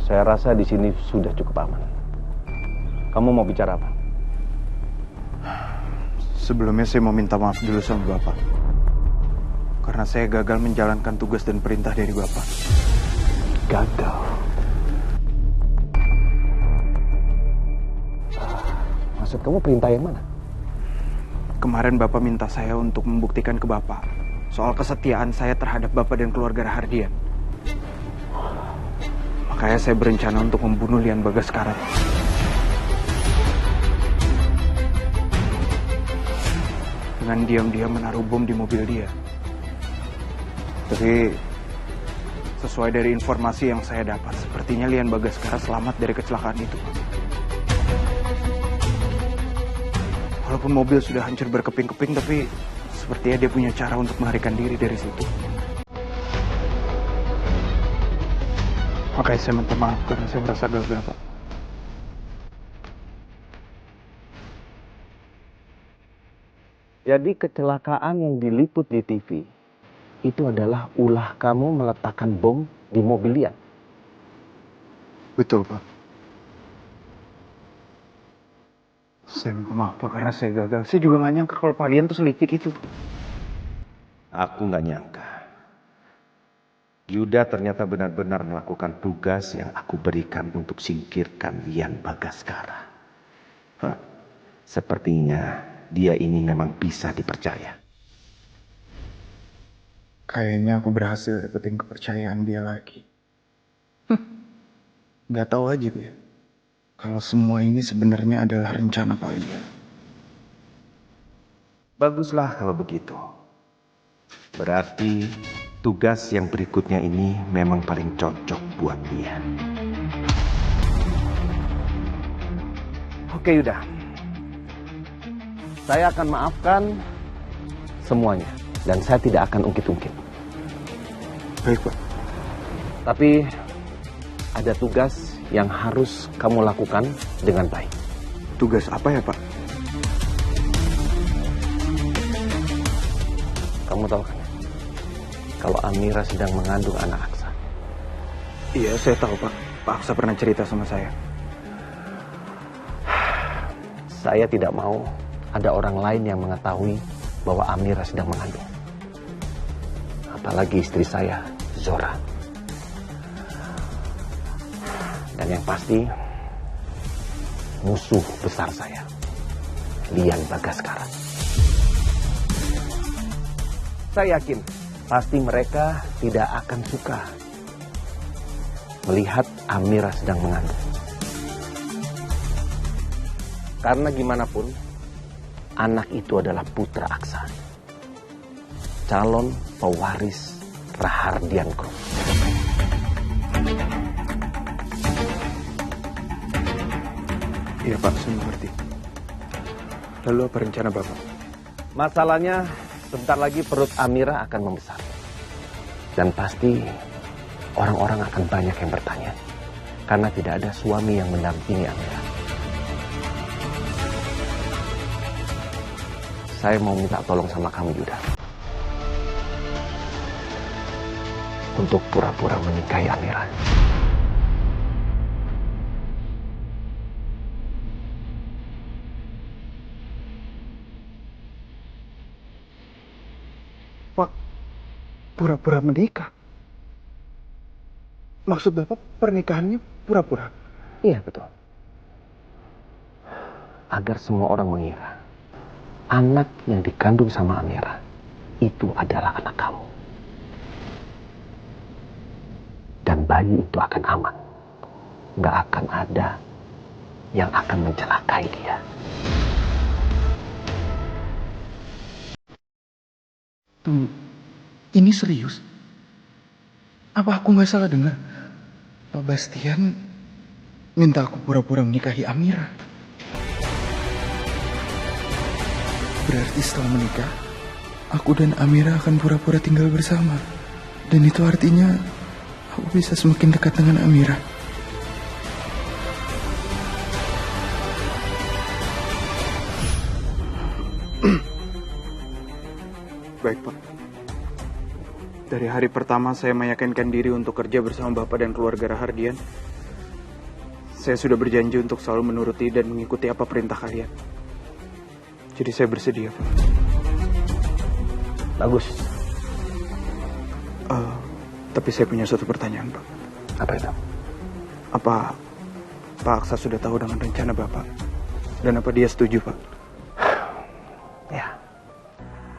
Saya rasa di sini sudah cukup aman. Kamu mau bicara apa? Sebelumnya saya mau minta maaf dulu sama Bapak. Karena saya gagal menjalankan tugas dan perintah dari Bapak. Gagal? Maksud kamu perintah yang mana? Kemarin Bapak minta saya untuk membuktikan ke Bapak soal kesetiaan saya terhadap Bapak dan keluarga Rahardian. Makanya saya berencana untuk membunuh Lian Bagaskara. Dengan diam-diam menaruh bom di mobil dia. Tapi sesuai dari informasi yang saya dapat, sepertinya Lian Bagaskara selamat dari kecelakaan itu. Walaupun mobil sudah hancur berkeping-keping, tapi sepertinya dia punya cara untuk melarikan diri dari situ. Makanya saya minta maaf karena saya merasa gagal, Pak. Jadi kecelakaan yang diliput di TV itu adalah ulah kamu meletakkan bom di mobil Lian. Betul, Pak. Saya minta maaf, Pak, karena saya gagal. Saya juga gak nyangka kalau Pak Lian tuh selicik itu. Aku nggak nyangka. Yuda ternyata benar-benar melakukan tugas yang aku berikan untuk singkirkan Lian Bagaskara. Sepertinya dia ini memang bisa dipercaya. Kayaknya aku berhasil dapetin kepercayaan dia lagi. Gak tahu aja ya, kalau semua ini sebenarnya adalah rencana Pak Lian. Baguslah kalau begitu. Berarti tugas yang berikutnya ini memang paling cocok buat dia. Oke Yuda, saya akan maafkan semuanya dan saya tidak akan ungkit-ungkit. Baik, Pak. Tapi ada tugas yang harus kamu lakukan dengan baik. Tugas apa ya, Pak? Kamu tahu kan, kalau Amira sedang mengandung anak Aksa. Iya, saya tahu, Pak. Pak Aksa pernah cerita sama saya. Saya tidak mau ada orang lain yang mengetahui bahwa Amira sedang mengandung. Apalagi istri saya, Zora. Dan yang pasti, musuh besar saya, Lian Bagaskara. Saya yakin pasti mereka tidak akan suka melihat Amira sedang mengandung. Karena gimana pun, anak itu adalah putra Aksa, calon pewaris Rahardian Group. Iya, Pak, saya mengerti. Lalu apa rencana Bapak? Masalahnya, sebentar lagi perut Amira akan membesar. Dan pasti orang-orang akan banyak yang bertanya. Karena tidak ada suami yang mendampingi Amira. Saya mau minta tolong sama kamu, Yuda. Untuk pura-pura menikahi Amira. Pak, pura-pura menikah? Maksud Bapak pernikahannya pura-pura? Iya, betul. Agar semua orang mengira anak yang dikandung sama Amira itu adalah anak kamu. Dan bayi itu akan aman. Nggak akan ada yang akan mencelakai dia. Tunggu, ini serius? Apa aku nggak salah dengar? Pak Bastian minta aku pura-pura menikahi Amira. Berarti setelah menikah, aku dan Amira akan pura-pura tinggal bersama. Dan itu artinya aku bisa semakin dekat dengan Amira. Baik, Pak. Dari hari pertama saya meyakinkan diri untuk kerja bersama Bapak dan keluarga Rahardian, Saya sudah berjanji untuk selalu menuruti dan mengikuti apa perintah kalian. Jadi saya bersedia, Pak. Bagus. Tapi saya punya satu pertanyaan, Pak. Apa itu? Apa Pak Aksa sudah tahu dengan rencana Bapak? Dan apa dia setuju, Pak? Ya,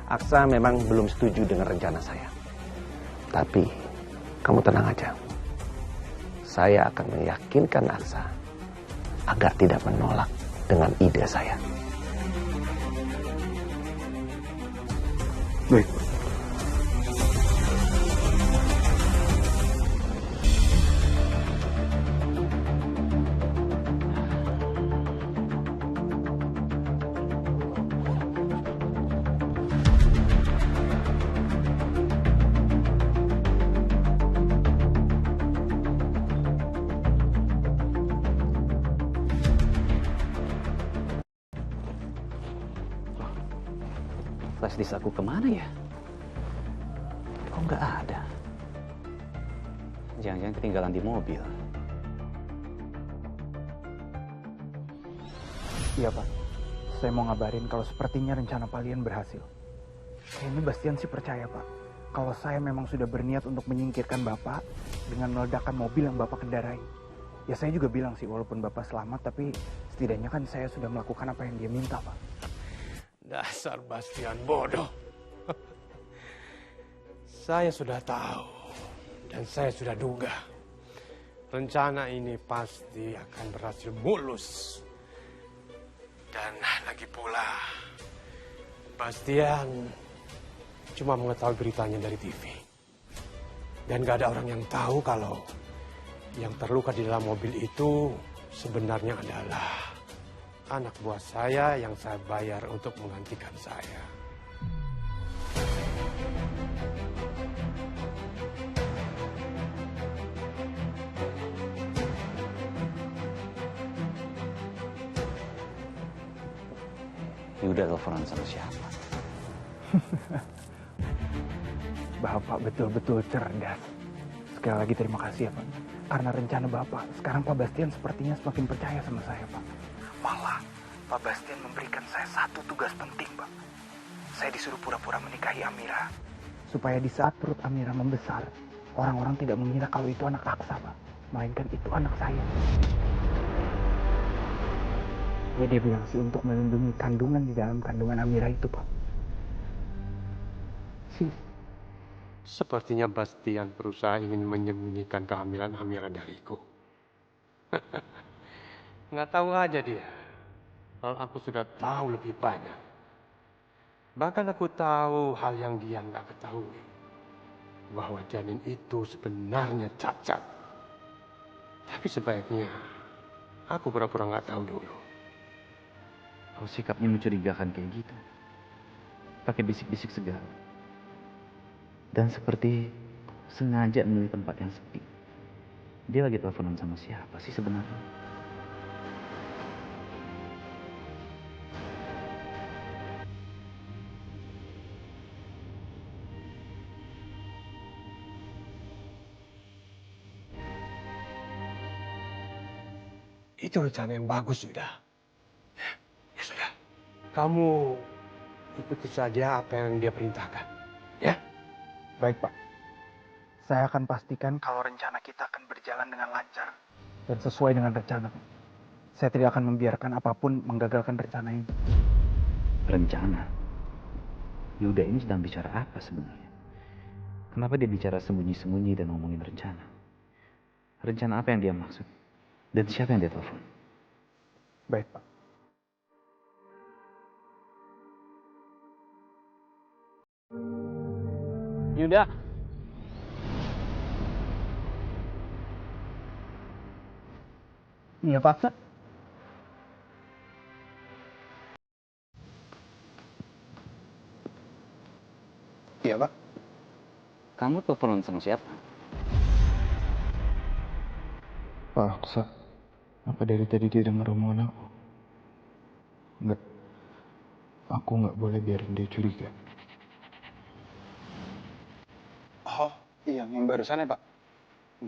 Aksa memang belum setuju dengan rencana saya. Tapi, kamu tenang aja. Saya akan meyakinkan Aksa agar tidak menolak dengan ide saya. Baik, Pak. Flash disk aku kemana ya? Kok nggak ada? Jangan-jangan ketinggalan di mobil. Iya, Pak. Saya mau ngabarin kalau sepertinya rencana kalian berhasil. Kayaknya Bastian sih percaya, Pak. Kalau saya memang sudah berniat untuk menyingkirkan Bapak dengan meledakkan mobil yang Bapak kendarai. Ya saya juga bilang sih, walaupun Bapak selamat, tapi setidaknya kan saya sudah melakukan apa yang dia minta, Pak. Dasar Bastian bodoh. Saya sudah tahu dan saya sudah duga. Rencana ini pasti akan berhasil mulus. Dan lagi pula, Bastian cuma mengetahui beritanya dari TV. Dan gak ada orang yang tahu kalau yang terluka di dalam mobil itu sebenarnya adalah anak buah saya yang saya bayar untuk menggantikan saya. Yuda teleponan sama siapa? Bapak betul-betul cerdas. Sekali lagi terima kasih ya, Pak. Karena rencana Bapak, sekarang Pak Bastian sepertinya semakin percaya sama saya, Pak. Malah, Pak Bastian memberikan saya satu tugas penting, Pak. Saya disuruh pura-pura menikahi Amira. Supaya di saat perut Amira membesar, orang-orang tidak mengira kalau itu anak Aksa, Pak. Melainkan itu anak saya. Ya dia bilang sih untuk melindungi kandungan di dalam kandungan Amira itu, Pak. Sepertinya Bastian berusaha ingin menyembunyikan kehamilan Amira dariku. Nggak tahu aja dia. Kalau aku sudah tahu lebih banyak. Bahkan aku tahu hal yang dia nggak ketahui. Bahwa janin itu sebenarnya cacat. Tapi sebaiknya aku pura-pura nggak tahu dulu. Kalau sikapnya mencurigakan kayak gitu. Pakai bisik-bisik segala. Dan seperti sengaja memilih tempat yang sepi. Dia lagi teleponan sama siapa sih sebenarnya? Itu rencana yang bagus sudah. Ya sudah. Kamu ikuti saja apa yang dia perintahkan. Ya. Baik, Pak. Saya akan pastikan kalau rencana kita akan berjalan dengan lancar dan sesuai dengan rencana, Pak. Saya tidak akan membiarkan apapun menggagalkan rencana ini. Rencana? Yuda ini sedang bicara apa sebenarnya? Kenapa dia bicara sembunyi-sembunyi dan ngomongin rencana? Rencana apa yang dia maksud? Dan siapa yang dia telepon? Baik, Pak. Yuda! Iya, Pak. Iya, Pak. Kamu teleponan sama siapa? Pak Aksa, apa dari tadi dia dengar omongan aku? Enggak. Aku nggak boleh biarin dia curiga. Oh, iya, yang barusan ya, Pak.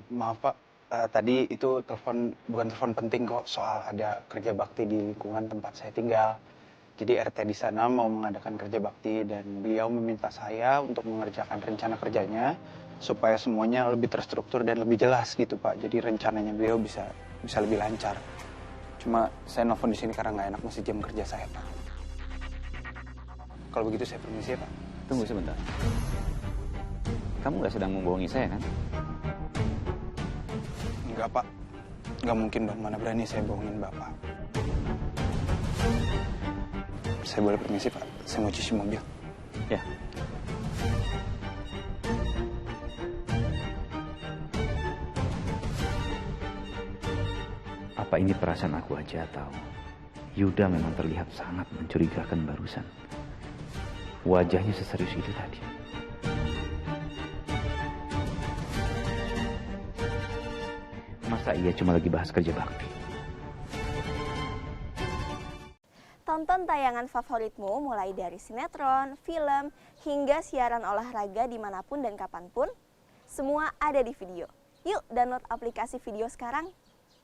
Maaf, Pak. Tadi itu bukan telepon penting kok, soal ada kerja bakti di lingkungan tempat saya tinggal. Jadi RT di sana mau mengadakan kerja bakti dan beliau meminta saya untuk mengerjakan rencana kerjanya supaya semuanya lebih terstruktur dan lebih jelas gitu Pak. Jadi rencananya beliau bisa lebih lancar. Cuma saya nelfon di sini karena nggak enak, masih jam kerja saya Pak. Kalau begitu saya permisi ya Pak. Tunggu sebentar. Kamu nggak sedang membohongi saya kan? Enggak Pak, nggak mungkin dong, mana berani saya bohongin Bapak. Saya boleh permisi Pak, saya mau cuci mobil. Ya. Apa ini perasaan aku aja atau Yuda memang terlihat sangat mencurigakan barusan. Wajahnya seserius itu tadi. Masa iya cuma lagi bahas kerja bakti? Tonton tayangan favoritmu mulai dari sinetron, film, hingga siaran olahraga dimanapun dan kapanpun. Semua ada di video. Yuk download aplikasi video sekarang.